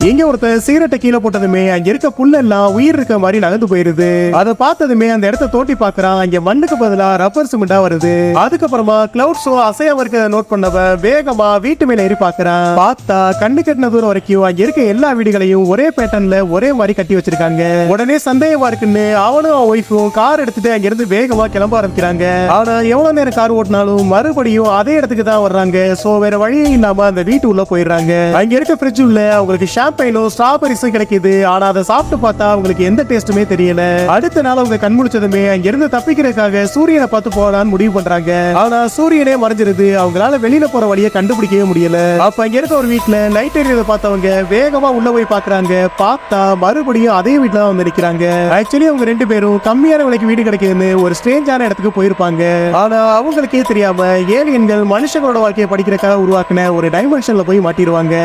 இங்க ஒருத்தர் சிகரெட்டை கீழே போட்டதுமே அங்க இருக்க புல்லெல்லாம் உயிர் இருக்க மாதிரி நகர்ந்து போயிருது. அதை பார்த்ததுமே அந்த இடத்த தோண்டி பாக்குறான். அங்க மண்ணுக்கு பதிலா ரப்பர் சிமெண்டா வருது. அதுக்கப்புறமா கிளவுட்ஸும் அசையாம இருக்கிறத நோட் பண்ணவ வேகமா வீட்டு மேல ஏறி பாக்குறான். பார்த்தா கண்ணு கட்டின தூரம் வரைக்கும் அங்க இருக்க எல்லா வீடுகளையும் ஒரே பேட்டர்ன்ல ஒரே மாதிரி கட்டி வச்சிருக்காங்க. உடனே சந்தேகமா இருக்குன்னு அவனும் அவன் ஒய்ஃபும் கார் எடுத்துட்டு அங்க இருந்து வேகமா கிளம்ப ஆரம்பிக்கிறாங்க. ஆனா எவ்வளவு நேரம் கார் ஓட்டினாலும் மறுபடியும் அதே இடத்துக்கு தான் வர்றாங்க. சோ வேற வழியே இல்லாம அந்த வீட்டு உள்ள போயிடுறாங்க. அங்க இருக்க ஃப்ரிட்ஜ் உள்ள அவங்களுக்கு ஷாம்பைனும் ஸ்ட்ராபெரிஸும் கிடைக்குது. ஆனா அதை சாப்பிட்டு பார்த்தா அவங்களுக்கு எந்த டேஸ்ட்டுமே தெரியல. அடுத்த நாள் அவங்க கண் முழிச்சதுமே அங்க இருந்து தப்பிக்கிறதுக்காக சூரியனை பார்த்து போகலான்னு முடிவு பண்றாங்க. ஆனா சூரியனே மறைஞ்சிருது. அவங்களால வெளியில போற வழியை கண்டுபிடிக்கவே முடியல. அப்ப அங்க இருக்க ஒரு வீட்டுல லைட் எரியதை பார்த்தவங்க வேகமா உள்ள போய் பாக்குறாங்க. பார்த்தா மறுபடியும் அதே வீட்டுல தான் வந்து நிக்கிறாங்க. ஆக்சுவலி அவங்க ரெண்டு பேரும் கம்மியான விலைக்கு வீடு கிடைக்குதுன்னு ஒரு ஸ்ட்ரேஞ்சான இடத்துக்கு போயிருப்பாங்க. ஆனா அவங்களுக்கே தெரியாம ஏலியன்கள் மனுஷங்களோட வாழ்க்கையை படிக்கிறதுக்காக உருவாக்குன ஒரு டைமென்ஷன்ல போய் மாட்டிடுவாங்க.